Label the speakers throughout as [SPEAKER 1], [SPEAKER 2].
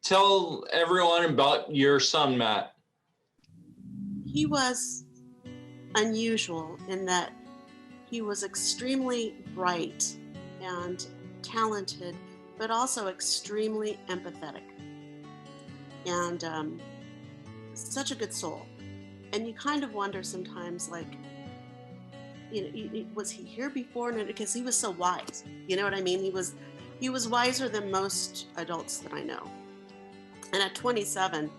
[SPEAKER 1] Tell everyone about your son, Matt.
[SPEAKER 2] He was unusual in that he was extremely bright and talented, but also extremely empathetic and such a good soul. And you kind of wonder sometimes, like, was he here before? Because he was so wise. You know what I mean? He was wiser than most adults that I know. And at 27,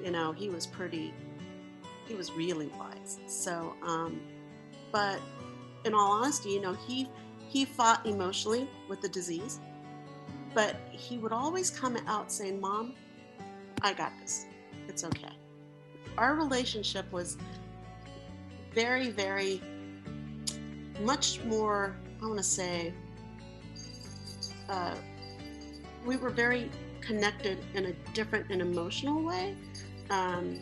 [SPEAKER 2] he was really wise. So, but in all honesty, he fought emotionally with the disease, but he would always come out saying, "Mom, I got this. It's okay." Our relationship was very, very much more, I want to say, we were very connected in a different and emotional way. And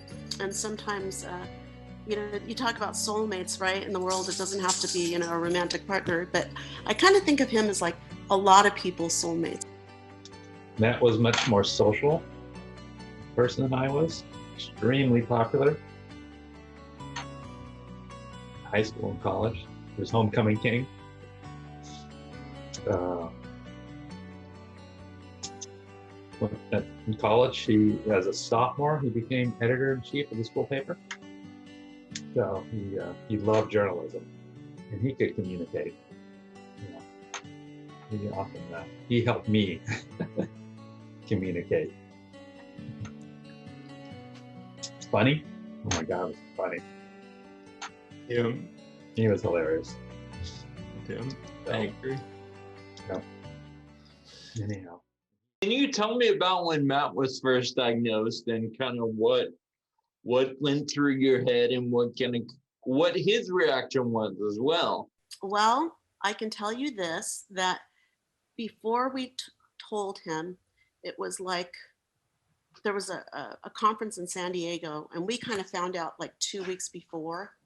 [SPEAKER 2] sometimes, you talk about soulmates, right? In the world, it doesn't have to be, a romantic partner, but I kind of think of him as like a lot of people's soulmates.
[SPEAKER 3] Matt was much more social person than I was, extremely popular. High school and college, he was homecoming king. In college, as a sophomore, he became editor-in-chief of the school paper. So he loved journalism, and he could communicate. He helped me communicate. Funny? Oh my God, it was funny.
[SPEAKER 1] Yeah.
[SPEAKER 3] He was hilarious.
[SPEAKER 1] Yeah, I agree.
[SPEAKER 3] Yeah. Anyhow.
[SPEAKER 1] Can you tell me about when Matt was first diagnosed and kind of what went through your head and what his reaction was as well?
[SPEAKER 2] Well, I can tell you this, that before we told him, it was like there was a conference in San Diego, and we kind of found out like 2 weeks before.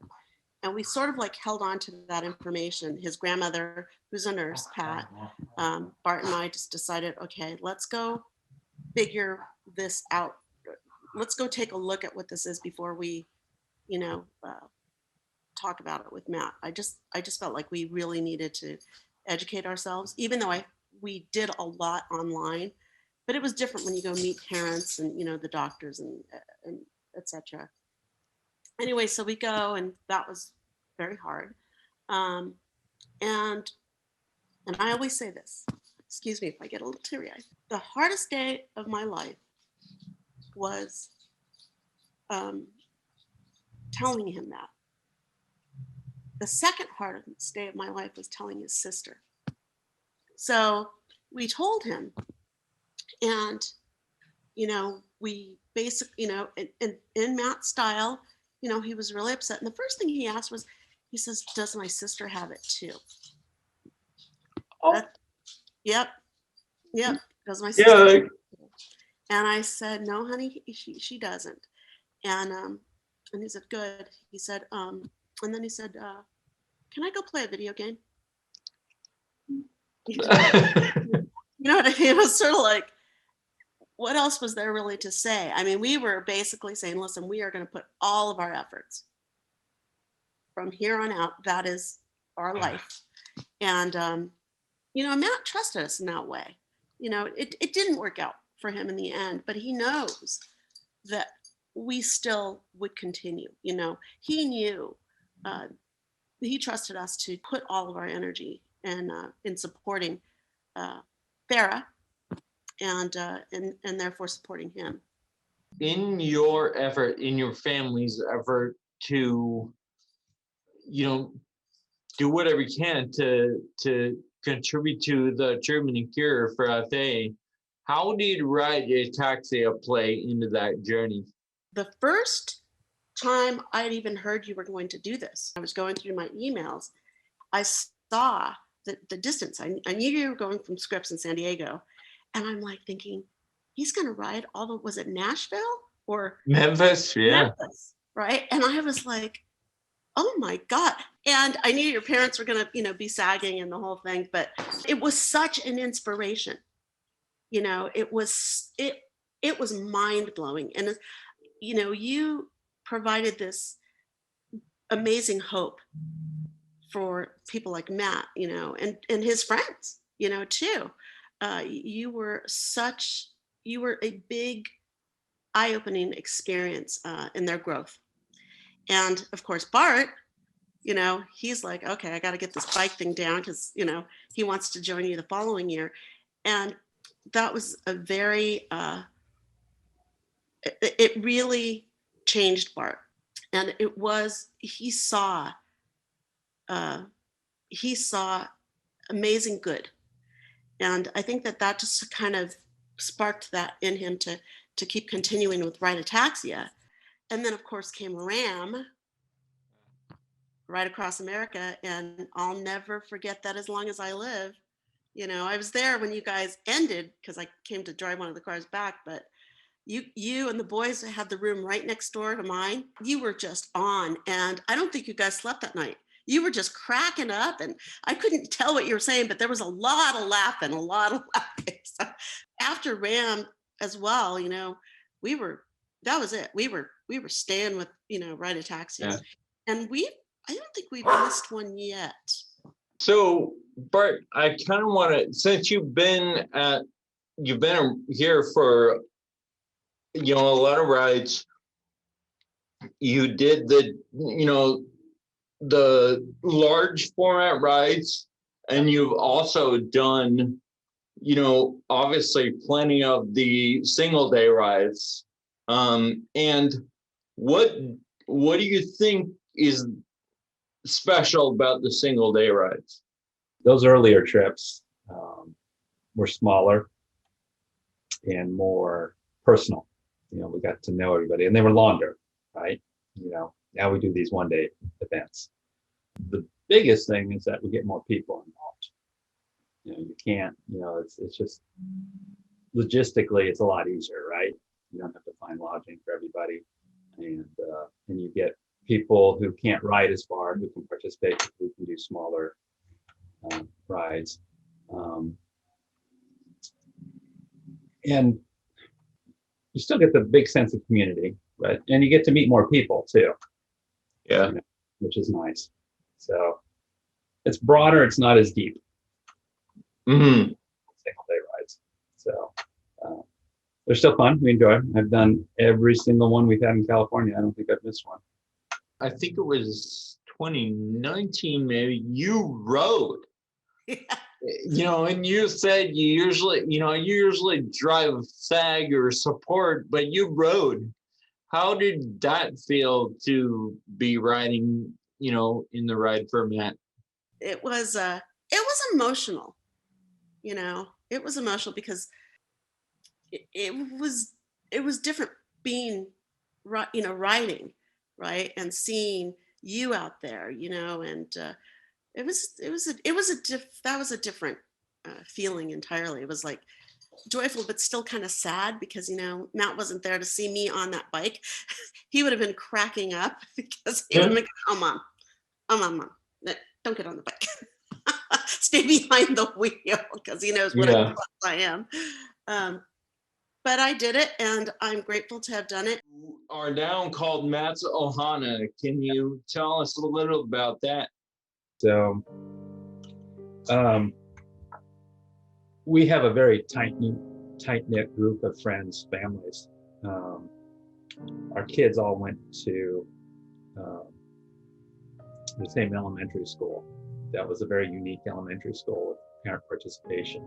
[SPEAKER 2] And we sort of like held on to that information. His grandmother, who's a nurse, Pat, Bart and I just decided, okay, let's go figure this out. Let's go take a look at what this is before we, talk about it with Matt. I just felt like we really needed to educate ourselves, even though we did a lot online, but it was different when you go meet parents and, the doctors and etc. Anyway, so we go, and that was very hard. And I always say this, excuse me if I get a little teary-eyed. The hardest day of my life was telling him that. The second hardest day of my life was telling his sister. So we told him, and, we basically, in Matt's style, he was really upset. And the first thing he asked was, he says, "Does my sister have it too?"
[SPEAKER 1] Oh.
[SPEAKER 2] Yep. Does my sister?
[SPEAKER 1] Yeah.
[SPEAKER 2] And I said, "No, honey, she doesn't." And he said, "Good." He said, and then he said, "Can I go play a video game?" You know what I mean? It was sort of like, what else was there really to say? I mean, we were basically saying, listen, we are going to put all of our efforts from here on out. That is our life. And, Matt trusted us in that way. It didn't work out for him in the end, but he knows that we still would continue. He knew, he trusted us to put all of our energy in supporting FARA and therefore supporting him.
[SPEAKER 1] In your effort, in your family's effort to, do whatever you can to contribute to the treatment and cure for FA, how did ataxia play into that journey?
[SPEAKER 2] The first time I'd even heard you were going to do this, I was going through my emails. I saw the distance. I knew you were going from Scripps in San Diego. And I'm like thinking, he's going to ride was it Nashville or
[SPEAKER 1] Memphis? Yeah.
[SPEAKER 2] Memphis, right? And I was like, oh my God. And I knew your parents were going to, be sagging and the whole thing, but it was such an inspiration. It it was mind blowing. And, you know, you provided this amazing hope for people like Matt, you know, and his friends, you know, too. You were such, you were a big eye-opening experience in their growth. And of course, Bart, you know, he's like, okay, I got to get this bike thing down because, you know, he wants to join you the following year. And that was a very, it really changed Bart. And it was, uh, he saw amazing good. And I think that that just kind of sparked that in him to keep continuing with right ataxia. And then of course came Ram right across America. And I'll never forget that as long as I live. You know, I was there when you guys ended because I came to drive one of the cars back, but you and the boys had the room right next door to mine. You were just on. And I don't think you guys slept that night. You were just cracking up and I couldn't tell what you were saying, but there was a lot of laughing, a lot of laughing. So after Ram as well, you know, we were, that was it. We were staying with, you know, right ataxia.
[SPEAKER 1] Yeah.
[SPEAKER 2] And I don't think we've missed one yet.
[SPEAKER 1] So, Bart, I kind of want to, since you've been here for, you know, a lot of rides, you did the, you know, the large format rides, and you've also done, you know, obviously plenty of the single day rides. And what do you think is special about the single day rides?
[SPEAKER 3] Those earlier trips were smaller and more personal. You know, we got to know everybody, and they were longer, right? You know, now we do these one-day events. The biggest thing is that we get more people involved. You know, you can't, you know, it's just logistically, it's a lot easier, right? You don't have to find lodging for everybody, and you get people who can't ride as far who can participate, who can do smaller rides, and you still get the big sense of community, right? And you get to meet more people too.
[SPEAKER 1] Yeah.
[SPEAKER 3] You know, which is nice. So it's broader, it's not as deep.
[SPEAKER 1] Mm-hmm.
[SPEAKER 3] Single day rides. So they're still fun. We enjoy them. I've done every single one we've had in California. I don't think I've missed one.
[SPEAKER 1] I think it was 2019, maybe. You rode.
[SPEAKER 2] Yeah.
[SPEAKER 1] You know, and you said you usually drive SAG or support, but you rode. How did that feel to be riding, you know, in the ride format?
[SPEAKER 2] It was emotional, you know. It was emotional because it was different being you know, riding, right, and seeing you out there, you know, and that was a different feeling entirely. It was like joyful but still kind of sad because, you know, Matt wasn't there to see me on that bike. He would have been cracking up because he would have been, Mom, don't get on the bike. Stay behind the wheel because he knows what a
[SPEAKER 1] Yeah.
[SPEAKER 2] klutz I am. But I did it, and I'm grateful to have done it.
[SPEAKER 1] You are now called Matt's Ohana. Can you tell us a little about that?
[SPEAKER 3] So we have a very tight-knit group of friends, families. Our kids all went to the same elementary school. That was a very unique elementary school with parent participation.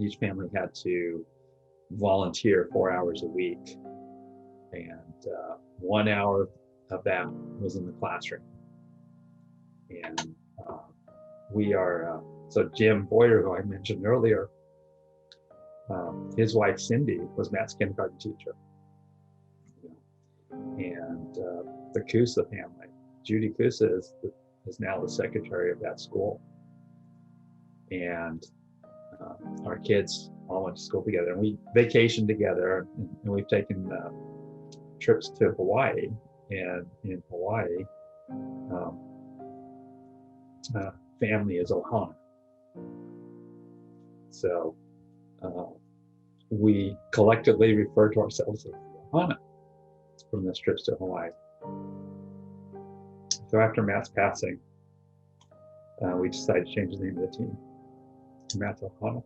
[SPEAKER 3] Each family had to volunteer 4 hours a week, and 1 hour of that was in the classroom. And we are so Jim Boyer, who I mentioned earlier, his wife Cindy was Matt's kindergarten teacher, and the Kusa family, Judy Kusa is now the secretary of that school, and our kids all went to school together, and we vacationed together, and we've taken trips to Hawaii, and in Hawaii, family is Ohana. So we collectively refer to ourselves as Ohana from those trips to Hawaii. So after Matt's passing, we decided to change the name of the team to Matt's Ohana.